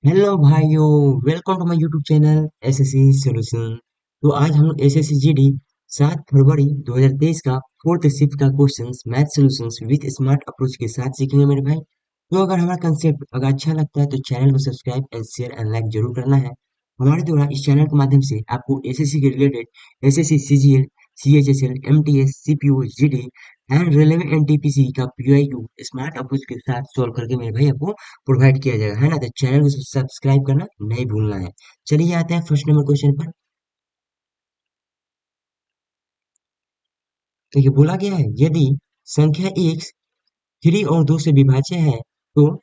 Hello भाइयों। Welcome to my YouTube channel SSC solution. तो आज हम लोग एसएससी जीडी 7 फरवरी 2023 का फोर्थ शिफ्ट का questions math solutions with smart approach के साथ सीखेंगे मेरे भाई। तो अगर हमारा कंसेप्ट अगर अच्छा लगता है तो चैनल को subscribe and share and like जरूर करना है। हमारे द्वारा इस चैनल के माध्यम से आपको एसएससी के related SSC CGL, CHSL, MTS, CPO, GD and railway NTPC का पीआईक्यू स्मार्ट अप्रोच के साथ सॉल्व करके मेरे भाई आपको प्रोवाइड किया जाएगा, है ना। तो चैनल को सब्सक्राइब करना नहीं भूलना है। चलिए आते हैं फर्स्ट नंबर क्वेश्चन पर। तो ये बोला गया है, यदि संख्या x 3 और 2 से विभाज्य है तो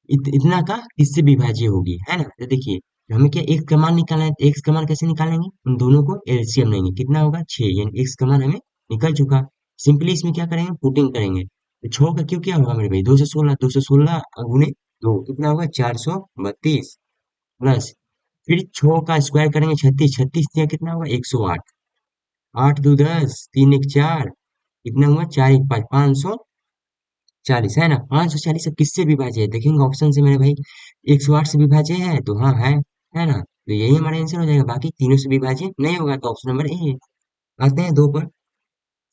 इतना का किससे विभाज्य होगी, है ना। तो देखिए, हमें क्या x का मान निकालना है, तो x का मान कैसे निकालेंगे, उन दोनों को एलसीएम लेंगे। कितना होगा 6, यानी x का मान हमें निकल चुका। सिंपली इसमें क्या करेंगे, पुटिंग करेंगे। तो 6 का क्यों क्या होगा मेरे भाई, 216, 216 गुने 2 कितना होगा 432 प्लस, फिर 6 का स्क्वायर करेंगे 36, 36 दिया कितना होगा 108, 8 दो 10, 3 एक 4, कितना हुआ 4 एक 5, 540, है ना। 540 अब किससे विभाज्य है, देखेंगे ऑप्शन से मेरे भाई। 108 से विभाज्य है तो हाँ है ना। तो यही हमारा आंसर हो जाएगा, बाकी तीनों से विभाज्य नहीं होगा तो ऑप्शन नंबर ए है। आते हैं दो पर।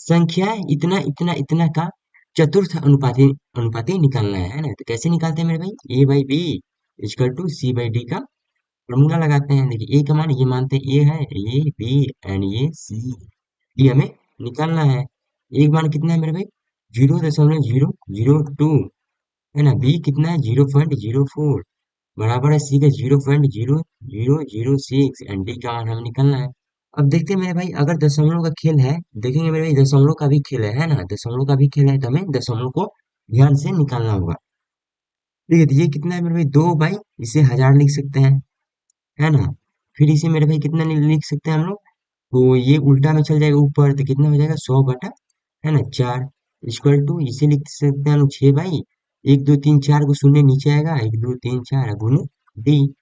संख्या इतना इतना इतना का चतुर्थ अनुपाति अनुपाति निकालना है ना। तो कैसे निकालते हैं मेरे भाई, A by B is equal to C by D का फॉर्मूला लगाते हैं। देखिए ए का मान ये मानते हैं ए है, ये बी एंड ये सी, ये हमें निकालना है। एक मान कितना है मेरे भाई, 0.002, है ना। बी कितना है 0.04, बराबर है सी का 0.0006 एंड डी का मान हमें निकालना है। अब देखते हैं मेरे भाई, अगर दशमलव का खेल है, देखेंगे मेरे भाई दशमलव का भी खेल है ना। दशमलव का भी खेल है तो हमें दशमलव को ध्यान से निकालना होगा। ठीक है, तो ये कितना है मेरे भाई 2 बाई, इसे 1000 लिख सकते हैं, है ना। फिर इसे मेरे भाई कितना लिख सकते हैं हम लोग, तो ये उल्टा में चल जाएगा ऊपर, तो कितना हो जाएगा 100 बटा, है ना 4, इक्वल टू इसे लिख सकते हैं हम लोग 6 बाई, 1 2 3 4 को शून्य नीचे आएगा, 1 2 3 4 गुने डी।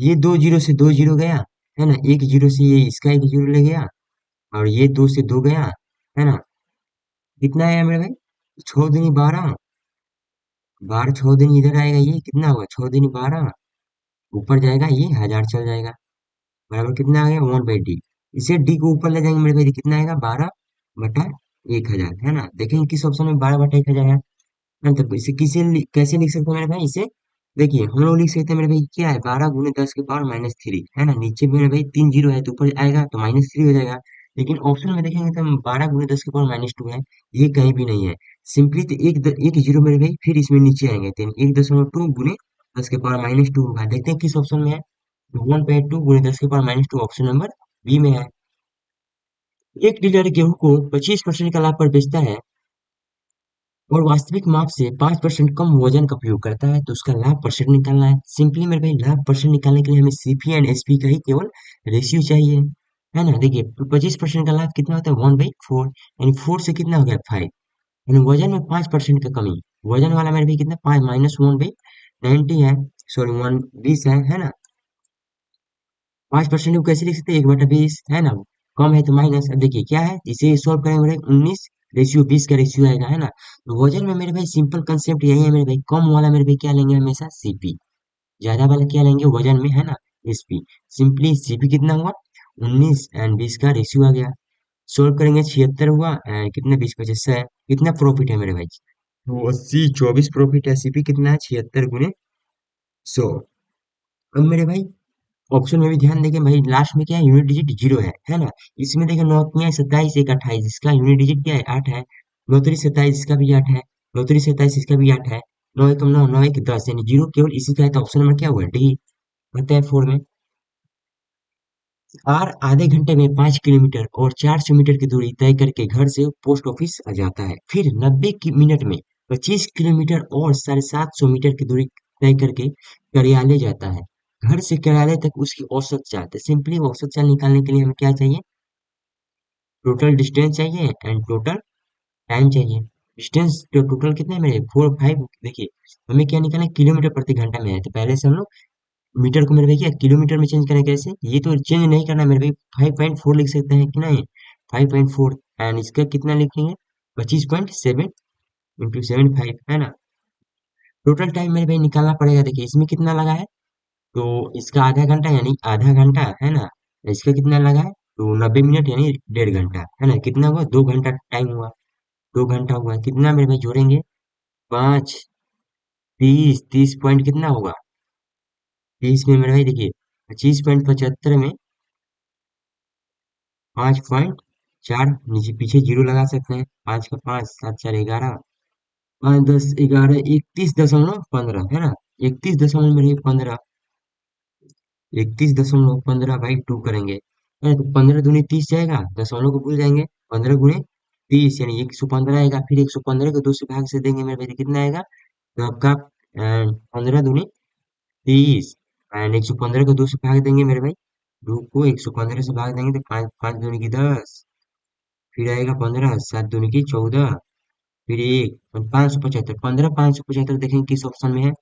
ये दो जीरो से दो जीरो गया, है ना। एक जीरो से ये इसका एक जीरो ले गया, और ये दो से दो गया, है ना। कितना आया मेरे भाई, 6 दूनी 12, 12 6 दिन इधर आएगा, ये कितना होगा 6 दूनी 12, ऊपर जाएगा ये 1000 चल जाएगा, बराबर कितना आ गया 1/d। इसे डी को ऊपर ले जाएंगे मेरे भाई, तो कितना आएगा 12/1000, है ना। देखेंगे किस ऑप्शन में 12/1000 है ना। तो इसे कैसे लिख सकते हैं मेरे भाई, इसे देखिए हम लोग लिख सकते हैं मेरे भाई, क्या है 12 गुने 10 के पावर -3, है ना। नीचे मेरे भाई 3 जीरो है तो ऊपर आएगा तो -3 हो जाएगा। लेकिन ऑप्शन में देखेंगे तो 12 गुने 10 के पावर -2 है, ये कहीं भी नहीं है। सिंपली तो एक जीरो मेरे भाई, फिर इसमें नीचे आएंगे तो 1.2 गुने 10 के पावर -2 होगा। देखते हैं किस ऑप्शन में है, 1/2 गुने 10 के पावर -2 ऑप्शन नंबर बी में है। एक डीलर गेहूं को 25% का लाभ पर बेचता है और वास्तविक माप से 5% कम वजन का प्रयोग करता है, तो उसका लाभ परसेंट निकालना है। सिंपली मेरे भाई लाभ परसेंट निकालने के लिए हमें सीपी एंड एसपी का ही केवल रेशियो चाहिए, है ना। देखिए 25% का लाभ कितना होता है 1/4, यानी 4 से कितना हो गया 5, यानी वजन में 5% का कमी। वजन वाला मेरे भाई कितना 5 -1/90 है, सॉरी 1/20 है ना। 5% को कैसे लिख सकते हैं, 1/20, है ना। कम है तो माइनस। अब देखिए क्या है, इसे सॉल्व करेंगे मेरे 19/20 का रेशियो आएगा, है ना। तो वजन में मेरे भाई सिंपल कंसेप्ट यही है मेरे भाई, कम वाला मेरे भाई क्या लेंगे हमेशा सीपी, ज्यादा वाला क्या लेंगे वजन में, है ना एसपी। सिंपली सीपी कितना हुआ 19 एंड 20 का रेशियो आ गया। सोल्व करेंगे 76 हुआ एंड कितना 20 25 है, कितना प्रॉफिट है मेरे भाई, तो 80 24 प्रॉफिट है। सीपी कितना है 76 गुने 100। अब मेरे भाई ऑप्शन में भी ध्यान देंगे भाई, लास्ट में क्या है यूनिट डिजिट जीरो है ना। इसमें देखिए 9 तियां 27 1 28, इसका यूनिट डिजिट क्या है 8 है। 9 3 27 इसका भी 8 है, 9 3 27 इसका भी 8 है। 9 1 9, 9 1 10, यानी जीरो केवल इसी का है, तो ऑप्शन नंबर क्या हुआ डी। आता है 4 में। आर आधे घंटे में 5 किलोमीटर और 400 मीटर की दूरी तय करके घर से पोस्ट ऑफिस आ जाता है, फिर 90 मिनट में 25 किलोमीटर और 750 मीटर की दूरी तय करके कार्यालय जाता है। घर से कार्यालय तक उसकी औसत चाल, तो सिंपली औसत चाल निकालने के लिए हमें क्या चाहिए, टोटल डिस्टेंस चाहिए एंड टोटल टाइम चाहिए। डिस्टेंस तो टोटल कितना है मेरे 4 5, देखिए हमें क्या निकालना है, किलोमीटर प्रति घंटा में है, तो पहले से हम लोग मीटर को मेरे भाई क्या किलोमीटर में चेंज करें, कैसे, ये तो चेंज नहीं करना है मेरे भाई। 5.4 लिख सकते हैं कि नहीं, 5.4 एंड इसका कितना लिखेंगे 25.7 इंटू 75, है ना। टोटल टाइम मेरे भाई निकालना पड़ेगा। देखिए इसमें कितना लगा है तो इसका आधा घंटा यानी आधा घंटा है ना, इसका कितना लगा है, तो 90 मिनट यानी 1.5 घंटा है ना, कितना हुआ, 2 घंटा टाइम हुआ, 2 घंटा हुआ, कितना मेरे भाई जोड़ेंगे, 5, 30 पॉइंट कितना होगा, 30 में मेरे भाई देखिए, 25.75 में 5.4, नीचे पीछे जीरो लगा सकते हैं, 5 का 5, 7 4 11, 5 10 11, 31.15 है ना, 31.15, 31.15 भाई टू करेंगे, है तो 15 दूनी 30 जाएगा, दशमलव को भूल जाएंगे, 15 गुणे 30 यानी 115 आएगा, फिर 115 को 2 से भाग से देंगे मेरे भाई, तो कितना आएगा, तो आपका 15 दूनी 30 एंड 115 को 2 से भाग देंगे मेरे भाई, 2 को 115 से भाग देंगे तो 5 5 दूनी की 10, फिर आएगा 15, 7 दूनी की 14, फिर 1, 575, 15 575 देखेंगे किस ऑप्शन में है,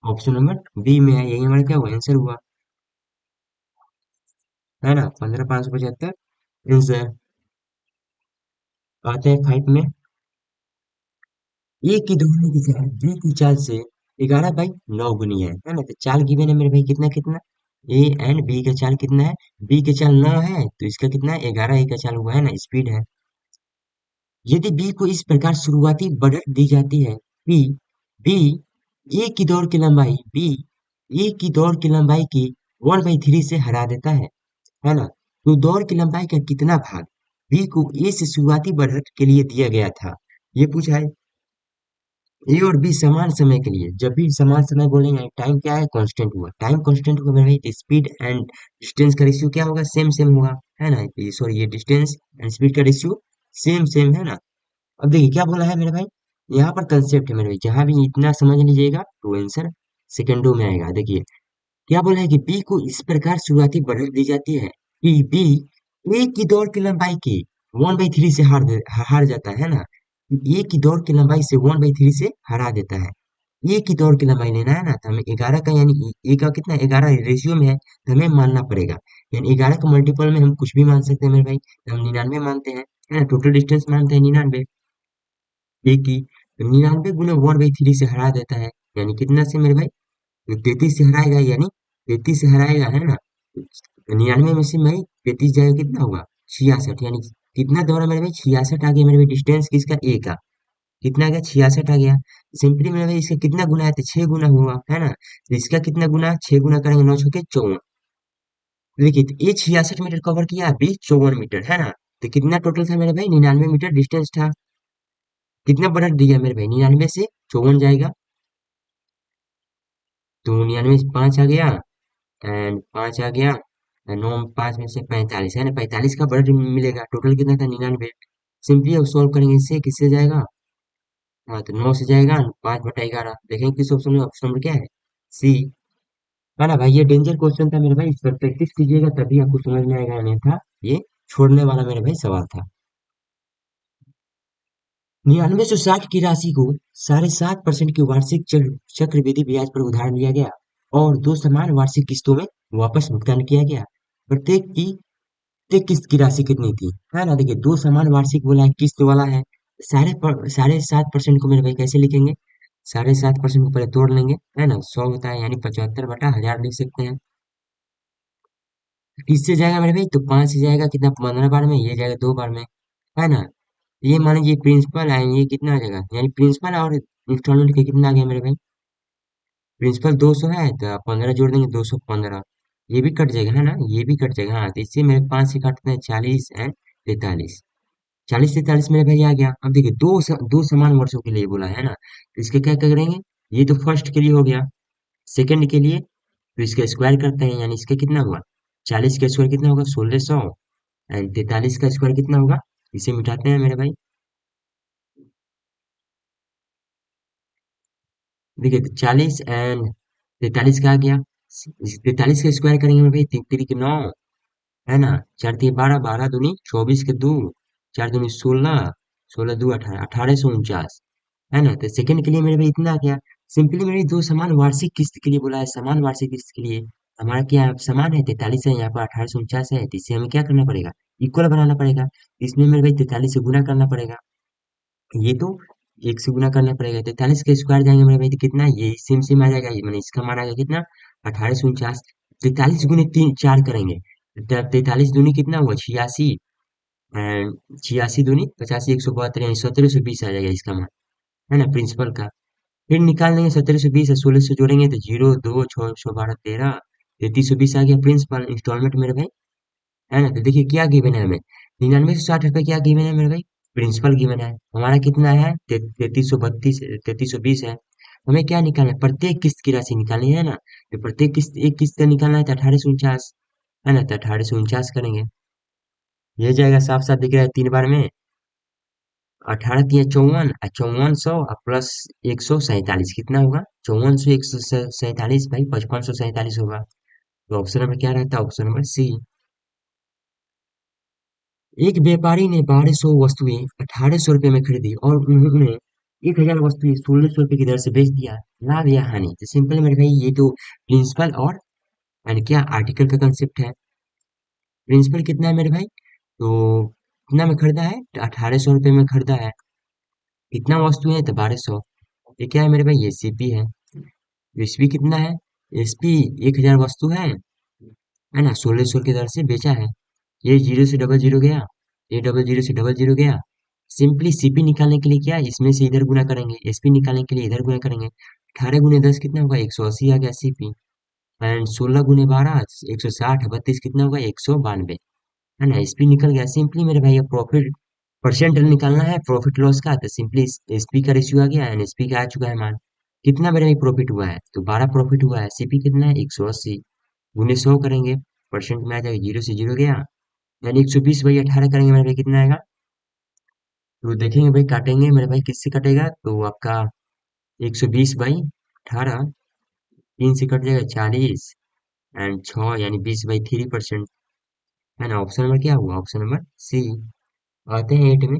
ऑप्शन नंबर बी में है, यही हमारा क्या हुआ, आंसर हुआ, है ना, 15 575 आंसर। आते हैं फाइव में, ए की दौड़ने की चाल बी की चाल से 11/9 गुनी है ना, तो चाल गिवन है मेरे भाई, कितना कितना, ए एंड बी का चाल कितना है, बी के चाल 9 है तो इसका कितना है, 11 ए का चाल हुआ है ना, स्पीड है। यदि बी को इस प्रकार शुरुआती बढ़त दी जाती है, बी बी ए की दौड़ की लंबाई, बी ए की दौड़ की लंबाई की 1/3 से हरा देता है ना, तो दौड़ की लंबाई का कितना भाग बी को ए से शुरुआती बढ़त के लिए दिया गया था, ये पूछा है। ए और बी समान समय के लिए, जब भी समान समय बोलेंगे, टाइम क्या है, कांस्टेंट हुआ, टाइम कांस्टेंट हुआ मेरे भाई, स्पीड एंड डिस्टेंस का रेशियो क्या होगा, सेम सेम होगा, है ना, ये सॉरी ये डिस्टेंस एंड स्पीड का रेशियो सेम सेम है ना। अब देखिए क्या बोला है मेरे भाई, यहाँ पर कंसेप्ट है मेरे भाई, जहां भी इतना समझ लीजिएगा तो आंसर सेकेंडो में आएगा। देखिए क्या बोला है कि बी को इस प्रकार शुरुआती बढ़त दी जाती है कि बी ए की दौड़ की लंबाई के 1/3 से हार जाता है ना, ए की दौड़ की लंबाई से 1/3 से हरा देता है, ए की दौड़ की लंबाई लेना है ना, तो हमें 11 का यानी ए का कितना 11 रेशियो में है, तो हमें मानना पड़ेगा, यानी 11 का मल्टीपल में हम कुछ भी मान सकते हैं मेरे भाई, तो हम 99 मानते हैं, है ना, टोटल डिस्टेंस मानते हैं 99 ए की, तो 99 गुना 1/3 से हरा देता है, यानी कितना से मेरे भाई, तो 33 से हराएगा, यानी 33 से हराएगा है ना, तो 99 में से मैं 33 जाएगा कितना होगा, 66, यानी कितना दौड़ा मेरे भाई, 66 आ गया मेरे भाई, डिस्टेंस किसका, ए का, कितना आ गया, 66 आ गया। सिंपली मेरे भाई इसका कितना गुना है, तो 6 गुना हुआ है ना, तो इसका कितना गुना, 6 गुना करेंगे, 9 छके 54, देखिए तो ये 66 मीटर कवर किया, बी 54 मीटर है ना, तो कितना टोटल था मेरे भाई, 99 मीटर डिस्टेंस था, कितना बढ़त दिया मेरे भाई, 99 से 54 जाएगा, तो 99 से 5 आ गया, एंड 5 आ गया, एंड 9 5 में से 45 है ना, 45 का बढ़त मिलेगा, टोटल कितना था, 99। सिंपली अब सॉल्व करेंगे, इससे किससे जाएगा, हाँ तो 9 से जाएगा, 5/11, देखेंगे किस ऑप्शन में, ऑप्शन नंबर क्या है, सी, है ना भाई, ये डेंजर क्वेश्चन था मेरे भाई, इस पर प्रैक्टिस कीजिएगा तभी आपको समझ में आएगा, नहीं था ये छोड़ने वाला मेरे भाई सवाल था। 9960 की राशि को 7.5% की वार्षिक चक्रवृद्धि ब्याज पर उधार लिया गया और दो समान वार्षिक किस्तों में वापस भुगतान किया गया, प्रत्येक किस्त की राशि कितनी थी, है ना, देखिए दो समान वार्षिक बोला है, किस्त वाला है, 7.5% को मेरे भाई कैसे लिखेंगे, 7.5% को पहले तोड़ लेंगे, है ना, 100 होता है यानी 75/1000 लिख सकते हैं, किससे जाएगा मेरे भाई, तो 5 से जाएगा, कितना 15 बार में, ये जाएगा 2 बार में, है ना, ये मान लीजिए प्रिंसिपल है, ये कितना आ जाएगा, यानी प्रिंसिपल और इंस्टॉलमेंट का कितना आ गया मेरे भाई, प्रिंसिपल 200 है तो 15 जोड़ देंगे, 215, ये भी कट जाएगा है ना, ये भी कट जाएगा, हाँ तो इससे मेरे 5 से काटते हैं 40 एंड 43, 40 43 मेरे भाई आ गया। अब देखिए दो समान वर्षों के लिए बोला है ना, तो इसके क्या करेंगे, ये तो फर्स्ट के लिए हो गया, सेकंड के लिए तो इसका स्क्वायर करते हैं, यानी इसका कितना हुआ, 40 का स्क्वायर कितना होगा, 1600 एंड 43 का स्क्वायर कितना होगा, इसे मिटाते हैं मेरे भाई, देखिए तो 40 एंड 43 का आ गया, 43 का स्क्वायर करेंगे मेरे भाई, 3 3 9, है ना, 4 3 12, 12 दूनी 24 के 2, 4 दूनी 16, 16 2 18, 1849, है ना, तो सेकंड के लिए मेरे भाई इतना आ गया। सिंपली मेरे दो समान वार्षिक किस्त के लिए बोला है, समान वार्षिक किस्त के लिए हमारा क्या है, समान है 43 है, यहाँ पर 1849 है, तो इससे हमें क्या करना पड़ेगा, इक्वल बनाना पड़ेगा, इसमें मेरे भाई 43 से गुना करना पड़ेगा, ये तो एक से गुना करना पड़ेगा, 43 के स्क्वायर जाएंगे मेरे भाई, तो कितना, ये सेम सेम आ जाएगा, ये मैंने इसका मान आ गया कितना 1849, 43 गुने 4 करेंगे, 43 दूनी कितना हुआ 86, एंड 86 दूनी 85, 172 यानी 1720 आ जाएगा इसका मान, है ना, प्रिंसिपल का। फिर निकाल लेंगे 1720 है, 16 से जोड़ेंगे तो 0, 2, 6, 12, 13, 3320 आ गया प्रिंसिपल इंस्टॉलमेंट मेरे भाई, है ना। तो देखिए क्या गिवन है हमें, 9960 रुपये क्या गिवन है मेरे भाई, प्रिंसिपल गिवन है। हमारा कितना है 3320 है। हमें क्या निकालना है, प्रत्येक किस्त की राशि निकालनी है ना। तो प्रत्येक किस्त, एक किस्त का निकालना है तो 1849, है ना, तो 1849 करेंगे। ये जाएगा साफ साफ दिख रहा है 3 बार में, 18 तिया 54, 5400 प्लस 147 कितना होगा, 5400 147 भाई 5547 होगा। तो ऑप्शन नंबर क्या रहता है, ऑप्शन नंबर सी। एक व्यापारी ने 1200 वस्तुएं 1800 रुपए में खरीदी और उन्होंने 1000 वस्तुएं 1600 रुपए की दर से बेच दिया, लाभ या हानि। तो सिंपल मेरे भाई ये तो प्रिंसिपल और यानी क्या आर्टिकल का कंसेप्ट है। प्रिंसिपल कितना है मेरे भाई, तो कितना में खरीदा है, 1800 रुपए में खरीदा है। कितना वस्तु है तो 1200। ये क्या है मेरे भाई, ये सीपी है। एसपी कितना है, एसपी 1000 वस्तु है ना, 1600 की दर से बेचा है। ये जीरो से डबल जीरो गया, ये डबल जीरो से डबल जीरो गया। सिंपली सीपी निकालने के लिए क्या है, इसमें से इधर गुना करेंगे, एसपी निकालने के लिए इधर गुना करेंगे। 18 गुने 10 कितना होगा, 180 आ गया सीपी। एंड 16 गुने 12 160, 32 कितना होगा, 192, है ना। एसपी निकल गया। सिंपली मेरे भाई प्रॉफिट परसेंट निकालना है प्रॉफिट लॉस का, तो सिंपली एसपी का रेशियो आ गया एंड एसपी का आ चुका है मान। कितना मेरे भाई प्रॉफिट हुआ है, तो 12 प्रॉफिट हुआ है। सीपी कितना है 180, गुने 100 करेंगे, परसेंट में आ जाएगा, जीरो से जीरो गया, यानी 120/18 करेंगे मेरे भाई कितना आएगा। तो देखेंगे भाई काटेंगे मेरे भाई किससे कटेगा, तो आपका 120/18, 3 से कट जाएगा 40, एंड 6 यानी 20/3%, है ना। ऑप्शन नंबर क्या हुआ, ऑप्शन नंबर सी। आते हैं 8 में।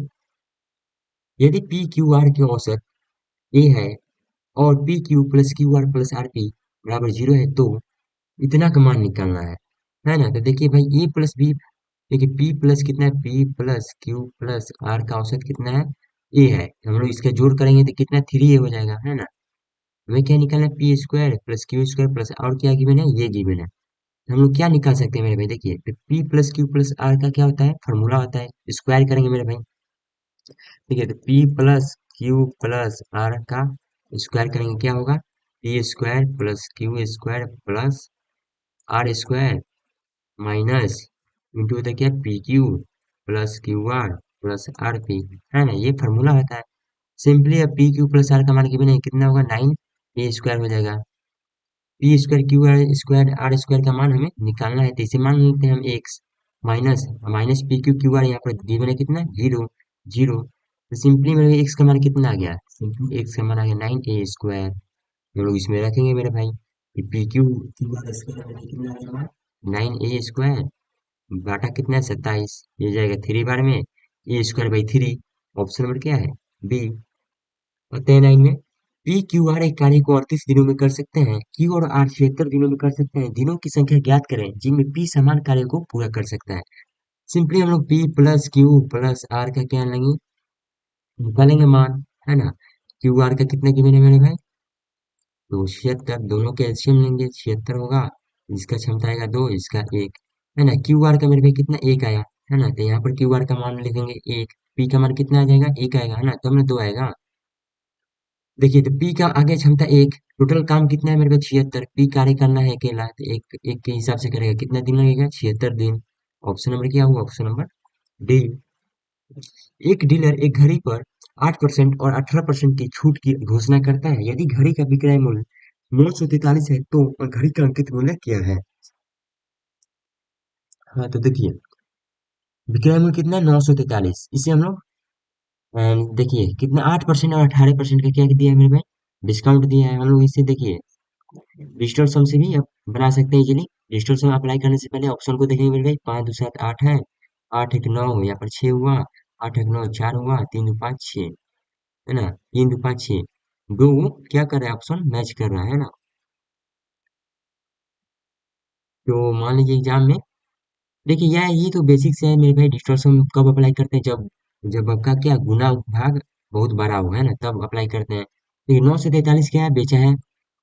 यदि पी क्यू आर की औसत ए है और P Q plus Q R plus R P बराबर 0 है तो इतना का मान निकालना है ना। तो देखिए भाई ए प्लस बी, देखिए पी प्लस कितना है, P plus Q plus R का औसत कितना है, ए है। हम लोग इसका जोड़ करेंगे तो कितना 3 ए हो जाएगा, है ना। हमें क्या निकालना है, P square plus Q square plus और क्या गिवन है, ये गिवन है। हम लोग क्या निकाल सकते हैं मेरे भाई, देखिए तो P plus Q plus R का क्या होता है, फॉर्मूला होता है, स्क्वायर करेंगे मेरे भाई। ठीक है, तो P plus Q plus R का स्क्वायर करेंगे क्या होगा, P square plus Q square plus R square minus into होता है क्या, P Q plus Q R plus R P, है ना, ये फॉर्मूला होता है। सिंपली अब पी क्यू प्लस आर का मान गिवन है कितना होगा, 9 ए स्क्वायर हो जाएगा। P square Q square R square का मान हमें निकालना है, तो इसे मान लेते हैं हम x, minus minus P Q Q R, यहाँ पर गिवन है कितना, जीरो, जीरो। तो सिंपली मेरे एक्स का मान कितना आ गया, सिंपली एक्स का मान आ गया 9 ए स्क्वायर। हम लोग इसमें रखेंगे मेरे भाई, P Q Q R square कितना आएगा, 9 ए स्क्वायर बाटा कितना है 27, ये जाएगा 3 बार में, ए स्क्वायर बाई 3। ऑप्शन नंबर क्या है, बी। और 9 में पी क्यू आर एक कार्य को 38 दिनों में कर सकते हैं, क्यू और आर 76 दिनों में कर सकते हैं, दिनों की संख्या ज्ञात करें जिनमें पी समान कार्य को पूरा कर सकता है। सिंपली हम लोग P plus Q plus R का क्या लेंगे, निकालेंगे मान, है ना। क्यू आर का कितने की मैंने मेरे भाई, तो 76, दोनों के एलसीएम लेंगे 76 होगा, जिसका क्षमता आएगा 2, इसका 1, है ना। क्यू आर का मेरे भाई कितना 1 आया, है ना, तो यहाँ पर क्यू आर का मान लिखेंगे 1, पी का मान कितना आ जाएगा 1 आएगा, है ना, तो हमने 2 आएगा। देखिए तो पी का आगे क्षमता 1, टोटल काम कितना है मेरे पास 76, पी कार्य करना है अकेला, तो एक एक के हिसाब से करेगा, कितना दिन लगेगा 76 दिन। ऑप्शन नंबर क्या हुआ, ऑप्शन नंबर डी। एक डीलर एक घड़ी पर 8% और 18% की छूट की घोषणा करता है, यदि घड़ी का विक्रय मूल्य 943 है तो घड़ी का अंकित मूल्य क्या है। हाँ तो देखिए विक्रय मूल्य कितना है 943, इसे हम लोग देखिए कितना 8% और 18% का क्या दिया है मेरे भाई, डिस्काउंट दिया है। हम लोग इसे देखिए डिजिटल सम से भी बना सकते हैं इजीली। डिजिटल सम अप्लाई करने से पहले ऑप्शन को देखेंगे मेरे भाई, 5 2 7 8 है, 8 1 9 यहाँ पर 6 हुआ, 8 1 9 4 हुआ, 3 2 5 6, है ना, 3 2 5 6, दो क्या कर रहा है ऑप्शन मैच कर रहा है ना। तो मान लीजिए एग्जाम में देखिए यह ये तो बेसिक से है मेरे भाई, डिस्टॉर्शन कब अप्लाई करते हैं, जब जब आपका क्या गुना भाग बहुत बड़ा हो, है ना, तब अप्लाई करते हैं। देखिए 943 क्या है, बेचा है,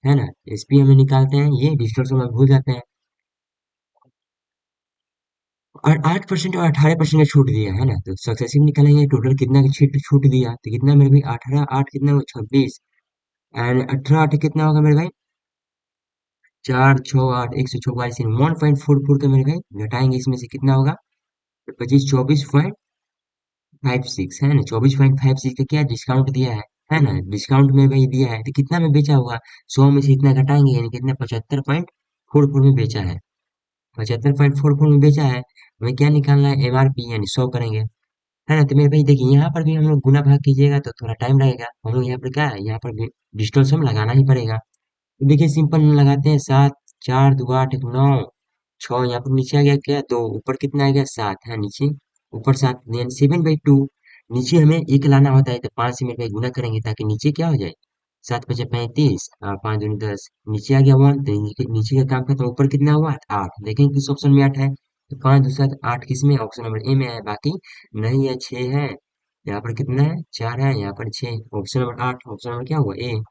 है ना। एसपी हमें निकालते हैं, ये डिस्टॉर्शन में भूल जाते हैं। और 8% और 18% का छूट दिया है ना, तो सक्सेसिव निकालेंगे टोटल कितना का छूट छूट दिया, तो कितना मेरे भाई 18 8 कितना हुआ 26, एंड 18 8 कितना होगा मेरे भाई 4 6 8 144, 1.44 का मेरे भाई घटाएंगे इसमें से कितना होगा, तो 24.56 है ना, 24.56 का क्या डिस्काउंट दिया है ना, डिस्काउंट में भाई दिया है, तो कितना में बेचा होगा, 100 में से इतना घटाएंगे यानी कितना 75.44 में बेचा है, 75.44 में बेचा है, हमें क्या निकालना है एमआरपी यानी 100 करेंगे, है ना। तो मेरे भाई देखिए यहाँ पर भी हम लोग गुना भाग कीजिएगा तो थोड़ा टाइम लगेगा, हम लोग यहाँ पर क्या है, यहाँ पर डिजिटल सम लगाना ही पड़ेगा। तो देखिए सिंपल लगाते हैं, 7 4 2 8 9 6, यहाँ पर नीचे आ गया क्या, दो ऊपर कितना आ गया 7 है, नीचे ऊपर 7 यानी 7/2, नीचे हमें एक लाना होता है, तो 5 से मेरे भाई गुना करेंगे ताकि नीचे क्या हो जाए, 7 5 35 और 5 दूनी 10, नीचे आ गया 1, तो नीचे का काम खत्म, ऊपर कितना हुआ 8, देखेंगे किस ऑप्शन में 8 है, तो 5 2 7 8 किस में, ऑप्शन नंबर ए में है, बाकी नहीं है 6 है, यहाँ पर कितना है 4 है, यहाँ पर 6, ऑप्शन नंबर 8, ऑप्शन नंबर क्या हुआ ए।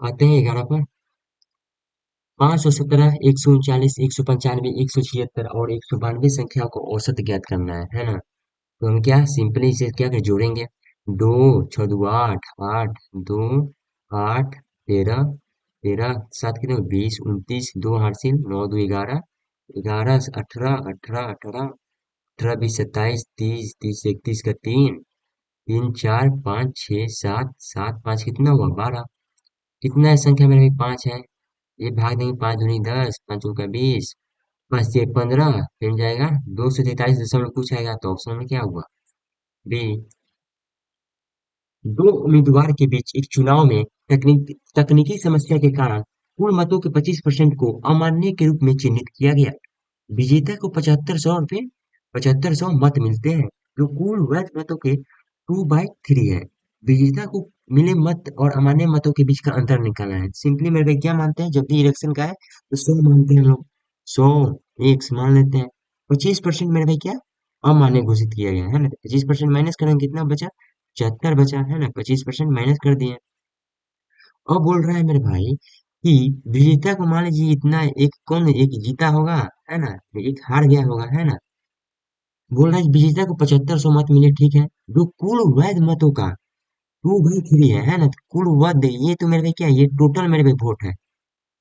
आते हैं 11 पर, 517 139 195 176 और 192 संख्या को औसत ज्ञात करना है ना। तो हम क्या सिंपली इसे क्या कर जोड़ेंगे, दो छः दो आठ आठ, दो आठ, 13 13 7 कितने 20 29, दो हासिल 9 2 11, 11 18 18 18 18 20 27 30 30 31 का 3 3 4 5 6 7 7 5 कितना हुआ 12, कितना है संख्या मेरे भाई 5 है, ये भाग देंगे 5 दूनी 10 5 चौका 20, 5 से 15, फिर जाएगा 243 दशमलव कुछ आएगा, तो ऑप्शन में क्या हुआ बी। दो उम्मीदवार के बीच एक चुनाव में तकनीकी समस्या के कारण कुल मतों के 25% को अमान्य के रूप में चिन्हित किया गया। विजेता को 7500 मत मिलते हैं, जो कुल वैध मतों के 2/3 है। विजेता को मिले मत और अमान्य मतों के बीच का अंतर निकालना है। सिंपली मेरे भाई क्या मानते हैं, जब भी इलेक्शन का है तो 100 मानते हैं हम लोग, 100 एक मान लेते हैं, 25% मेरे भाई क्या अमान्य घोषित किया गया है ना, 25% माइनस करेंगे कितना बचा, 75 बचा है ना, 25% माइनस कर दिए। अब बोल रहा है मेरे भाई कि विजेता को मान लीजिए इतना, एक कौन एक जीता होगा, है ना, एक हार गया होगा, है ना। बोल रहा है विजेता को 7500 मत मिले, ठीक है, जो कुल वैध मतों का 2/3 है ना, तो कुल वैध ये तो मेरे भाई क्या है, ये टोटल मेरे भाई वोट है,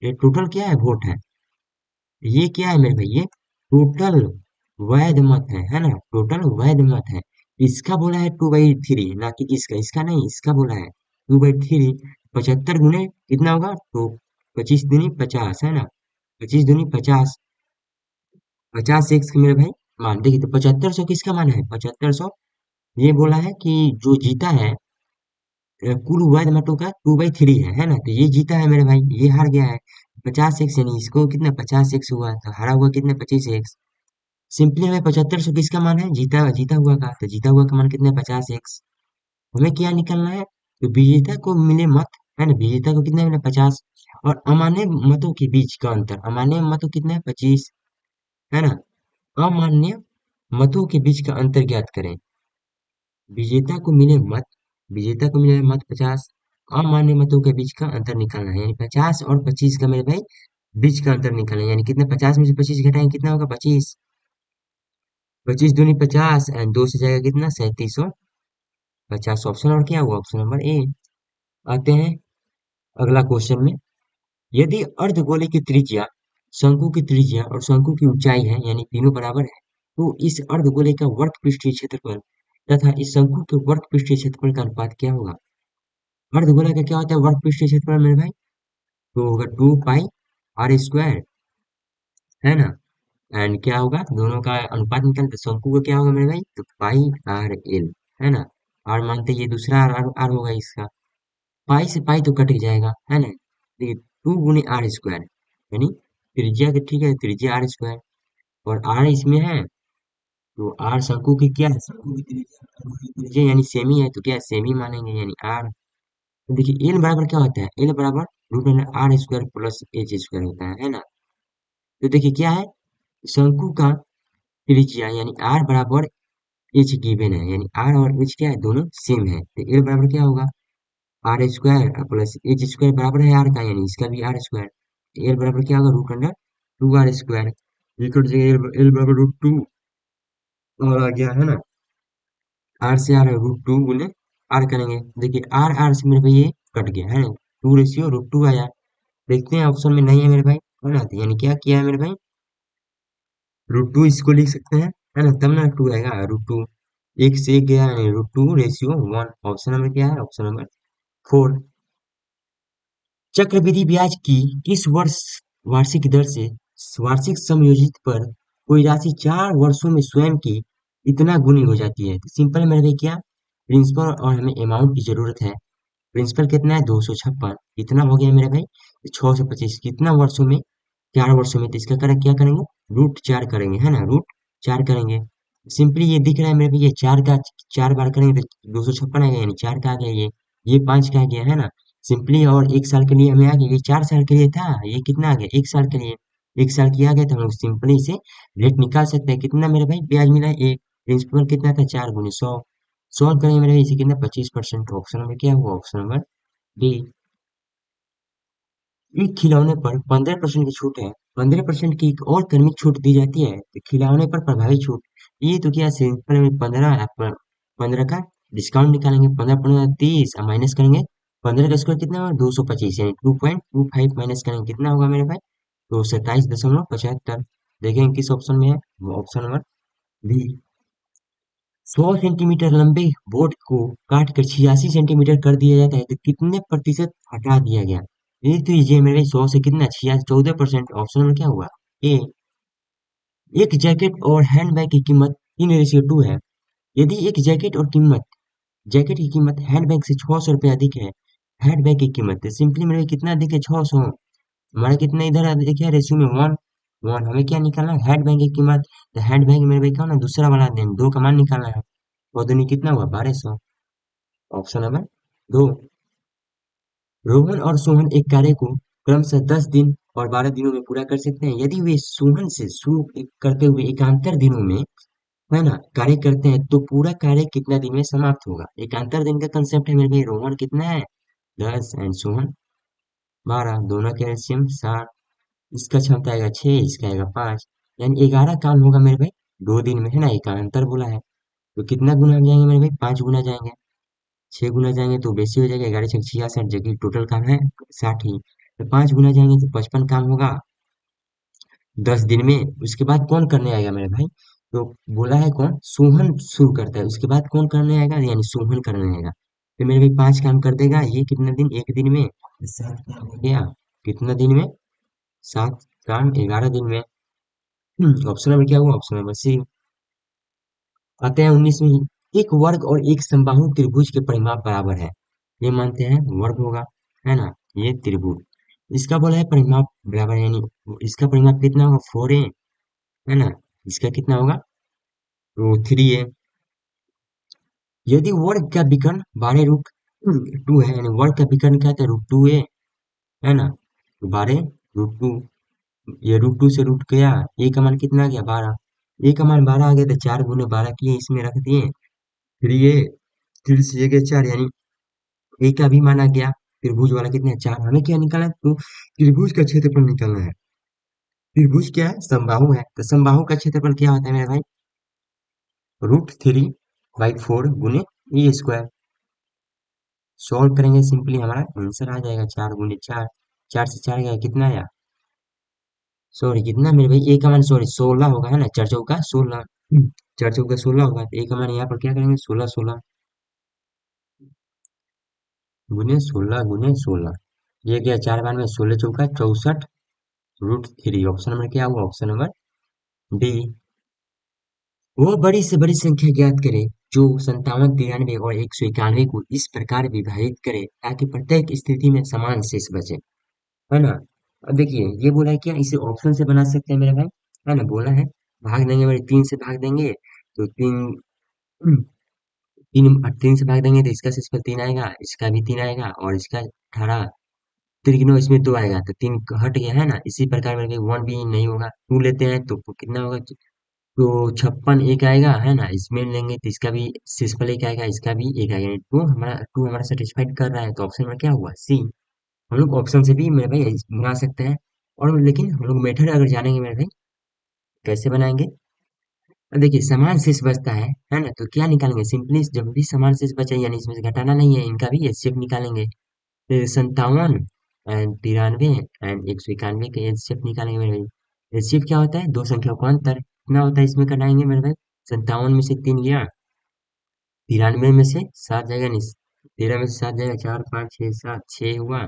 ये टोटल क्या है वोट है, ये क्या है मेरे भाई ये टोटल वैध मत है ना, टोटल वैध मत है। इसका बोला है 2/3, ना कि इसका, इसका नहीं, इसका बोला है 2/3, 75 गुने कितना होगा, तो 25 दूनी 50 है ना, 25 दूनी 50, 50 एक्स मेरे भाई मान, देखिए तो 7500 किसका मान है, 7500 ये बोला है कि जो जीता है कुल वैध मतों का 2/3 है ना, तो ये जीता है मेरे भाई, ये हार गया है 50 एक्स, यानी इसको कितना 50 एक्स हुआ, तो हारा हुआ कितना 25 एक्स। सिंपली हमें 7500 किसका मान है, जीता जीता हुआ का, तो जीता हुआ का मान कितना है 50 एक्स। हमें क्या निकालना है, तो विजेता को मिले मत, है ना, विजेता को कितना मिला 50, और अमान्य मतों के बीच का अंतर, अमान्य मतों कितना है 25, है ना, अमान्य मतों के बीच का अंतर ज्ञात करें। विजेता को मिले मत, विजेता को मिले मत 50, अमान्य मतों के बीच का अंतर निकालना है, यानी 50 और 25 का मेरे भाई बीच का अंतर निकालना है, यानी कितना 50 में से 25 घटाएंगे कितना होगा 25, 25 दूनी 50 एंड 2 से जाएगा कितना 3750, ऑप्शन और क्या हुआ ऑप्शन नंबर ए। आते हैं अगला क्वेश्चन में, यदि अर्धगोले की त्रिज्या, शंकु की त्रिज्या और शंकु की ऊंचाई है, यानी तीनों बराबर है, तो इस अर्धगोले का वर्ग पृष्ठीय क्षेत्रफल तथा इस शंकु के वर्ग पृष्ठीय क्षेत्रफल का अनुपात क्या होगा। अर्धगोला का क्या होता है वर्ग पृष्ठीय क्षेत्रफल मेरे भाई, तो होगा 2 पाई r² है ना, एंड क्या होगा दोनों का अनुपात निकालते, शंकु का क्या होगा मेरे भाई, तो πr/l है ना, r मानते ये दूसरा r होगा इसका, पाई से पाई तो कट ही जाएगा, है ना, देखिए 2 गुने r² यानी त्रिज्या के, ठीक है, त्रिज्या r², और r इसमें है, तो r शंकु की क्या है, शंकु की त्रिज्या यानी सेमी है, तो क्या सेमी मानेंगे यानी r। तो देखिए l बराबर क्या होता है, l बराबर √r² प्लस h² होता है ना। तो देखिए क्या है, शंकु का त्रिज्या यानी r बराबर h गिवन है, यानी r और h क्या है दोनों सेम है, तो l बराबर क्या होगा R square plus H square बराबर है आर का, यानी इसका भी आर स्क्वायर। एल बराबर क्या होगा, root under two R square. Equal to L बराबर रूट टू, और आ गया है ना, आर से आर रूट टू गुने आर करेंगे। देखिए आर आर से मेरे भाई ये कट गया है, टू रेशियो रूट टू आया। देखते हैं ऑप्शन में नहीं है मेरे भाई, है ना, तो यानी क्या किया है मेरे भाई, रूट टू इसको लिख सकते हैं, है ना, तब ना टू आएगा, रूट टू एक से एक गया, यानी root two ratio one. Option number क्या है, ऑप्शन नंबर फोर। चक्रवृद्धि ब्याज की किस वर्ष वार्षिक दर से वार्षिक समयोजित पर कोई राशि 4 वर्षों में स्वयं की इतना गुनी हो जाती है। तो सिंपल मेरे भाई क्या, प्रिंसिपल और हमें अमाउंट की जरूरत है। प्रिंसिपल कितना है, 256, कितना हो गया मेरे भाई, 625, कितना वर्षों में, 4 वर्षों में। तो इसका करें क्या करेंगे, रूट चार करेंगे, है ना, रूट चार करेंगे। सिंपली ये दिख रहा है मेरे भाई, ये चार का 4 बार करेंगे तो 256 आ गया, यानी चार का आ गया, ये 5 का आ गया, है ना। सिंपली और एक साल के लिए हमें आ गया, ये 4 साल के लिए था, ये कितना आ गया, एक साल के लिए। एक साल की आ गया तो हम लोग सिंपली से रेट निकाल सकते हैं, कितना मेरे भाई ब्याज मिला है, एक प्रिंसिपल कितना था, 4 गुने 100। सॉल्व करेंगे मेरे भाई, इसे कितना, 25%। ऑप्शन नंबर क्या हुआ, ऑप्शन नंबर डी। एक खिलौने पर 15% की छूट है, 15% की एक और क्रमिक छूट दी जाती है, तो खिलौने पर प्रभावी छूट, ये तो क्या सिंपल में 15 का डिस्काउंट निकालेंगे, 15 15 30 माइनस करेंगे, 15 का स्क्वायर कितना होगा, 225, यानी 2.25 माइनस करेंगे, कितना होगा मेरे भाई, तो 27.75। देखेंगे किस ऑप्शन में है, ऑप्शन नंबर बी। 100 सेंटीमीटर लंबे बोर्ड को काटकर 86 सेंटीमीटर कर दिया जाता है, तो कितने प्रतिशत हटा दिया गया। ये तो इजी है मेरे भाई, 100 से कितना, 14%। ऑप्शन में क्या हुआ, ए। एक जैकेट और हैंडबैग की कीमत 3:2 है। यदि एक जैकेट और कीमत जैकेट की कीमत हैंडबैग से 600 रुपये अधिक है, हैंडबैग की कीमत सिंपली मेरे भाई कितना अधिक है, 600। हमारा कितना इधर अधिक है, रेशियो में वन। वन हमें क्या निकालना है, हैंडबैग की कीमत। तो हैंडबैग मेरे भाई क्या होना, दूसरा वाला दिन दो का मान निकालना है, और दूनी कितना हुआ, 1200। ऑप्शन नंबर दो। रोहन और सोहन एक कार्य को क्रमशः 10 दिन और 12 दिनों में पूरा कर सकते हैं। यदि वे सोहन से शुरू करते हुए एकांतर दिनों में, है ना, कार्य करते हैं, तो पूरा कार्य कितना दिन में समाप्त होगा। एकांतर दिन का कंसेप्ट है मेरे भाई, रोहन कितना है, 10 एंड सोहन 12, दोनों के एलसीएम 7। इसका क्षमता आएगा 6, इसका आएगा 5, यानी 11 काम होगा मेरे भाई 2 दिन में, है ना, एकांतर बोला है। तो कितना गुना जाएंगे मेरे भाई, 5 गुना जाएंगे। 6 गुना जाएंगे तो बेसी हो जाएगा, 11 6 66, जबकि टोटल काम है 60 ही। तो 5 गुना जाएंगे तो 55 काम होगा 10 दिन में। उसके बाद कौन करने आएगा मेरे भाई, तो बोला है कौन, सोहन शुरू करता है, उसके बाद कौन करने आएगा, यानी सोहन करने आएगा। तो मेरे भाई 5 काम कर देगा, ये कितना दिन, एक दिन में, 7 काम हो गया, कितना दिन में, 7 काम 11 दिन में। ऑप्शन नंबर क्या हुआ, ऑप्शन नंबर सी। आते हैं 19वीं। एक वर्ग और एक समबाहु त्रिभुज के परिमाप बराबर है, ये मानते हैं वर्ग होगा, है ना, ये त्रिभुज। इसका बोला है परिमाप बराबर, यानी इसका परिमाप कितना होगा, 4a, है ना, इसका कितना होगा, तो 3a। यदि वर्ग का विकर्ण 12√2 है, यानी वर्ग का विकर्ण क्या था, √2a, है ना, तो 12√2, ये √2 से रूट गया, ए का मान कितना आ गया, 12। ए का मान 12 आ गया, तो 4 गुने 12 किए, इसमें रख दिए, फिर ये, फिर से ये गया 4, यानी ए का भी माना गया। त्रिभुज वाला कितना है, 4। हमें क्या निकालना है, तो त्रिभुज का क्षेत्रफल निकालना है। त्रिभुज क्या है, समबाहु है, तो समबाहु का क्षेत्रफल क्या होता है मेरे भाई, √3/4 गुने ए स्क्वायर। सॉल्व करेंगे सिंपली, हमारा आंसर आ जाएगा 4 गुने 4, 4 से 4 गया, कितना आया, सॉरी कितना मेरे भाई, ए का मान सॉरी 16 होगा, है ना, 4 चौका 16, 4 चौका 16 होगा, तो ए का मान यहाँ पर क्या करेंगे, 16 16 गुने 16 ये गया 4 बार में, 16 चौका 64 √3। ऑप्शन नंबर क्या हुआ, ऑप्शन नंबर डी। वो बड़ी से बड़ी संख्या ज्ञात करे जो 57 93 और 191 को इस प्रकार विभाजित करे ताकि प्रत्येक स्थिति में समान शेष बचे, है ना। अब देखिए ये बोला है क्या, इसे ऑप्शन से बना सकते हैं मेरे भाई, है ना, बोला है भाग देंगे मेरे, 3 से भाग देंगे तो 3 से भाग देंगे तो इसका शेषफल 3 आएगा, इसका भी 3 आएगा, और इसका 18। त्रिग्नो इसमें 2 आएगा, तो 3 हट गया, है ना। इसी प्रकार मेरे 1 भी नहीं होगा, 2 लेते हैं तो कितना होगा, तो 56 एक आएगा है ना, इसमें लेंगे तो इसका भी सिक्सफल एक आएगा, इसका भी एक आएगा, टू हमारा सेटिस्फाइड कर रहा है, तो ऑप्शन में क्या हुआ सी। हम लोग ऑप्शन से भी मेरे भाई बना सकते हैं। और लेकिन हम लोग मेथड अगर जानेंगे मेरे भाई, कैसे बनाएंगे। अब देखिए समान शेष बचता है ना, तो क्या निकालेंगे, सिंपली जब भी समान शेष बचे यानी इसमें से घटाना नहीं है, इनका भी एचसीएफ निकालेंगे। फिर 57 एंड 93 एंड 191 के एचसीएफ निकालेंगे मेरे भाई। एचसीएफ क्या होता है, दो संख्याओं का अंतर कितना होता है, इसमें घटाएंगे मेरे भाई। 57 में से 3 गया, 93 में से 7 जाएगा, नहीं 13 में से 7 जाएगा, 4 5 6 7 6 हुआ,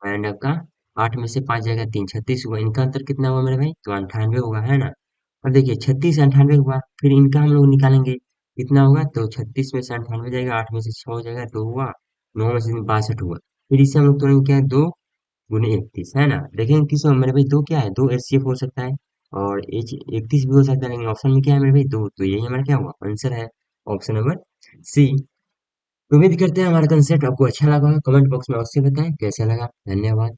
एंड आपका 8 में से 5 जाएगा, 3 36 हुआ। इनका अंतर कितना हुआ मेरे भाई, तो 98 होगा है ना। अब देखिए 36 98 हुआ, फिर इनका हम लोग निकालेंगे कितना होगा, तो 36 में से 98 जाएगा, 8 में से 6 हो जाएगा, 2 हुआ, 9 में से 62 हुआ। फिर इसे हम लोग तोड़ेंगे क्या है, 2 गुने 31 है ना। देखेंगे किस में मेरे भाई, दो क्या है, दो एचसीएफ हो सकता है और एच 31 भी हो सकता है, लेकिन ऑप्शन में क्या है मेरे भाई, दो, तो यही हमारा क्या हुआ आंसर है, ऑप्शन नंबर सी। उम्मीद करते हैं हमारा कंसेप्ट आपको अच्छा लगा, कमेंट बॉक्स में अवश्य बताएं कैसा लगा। धन्यवाद।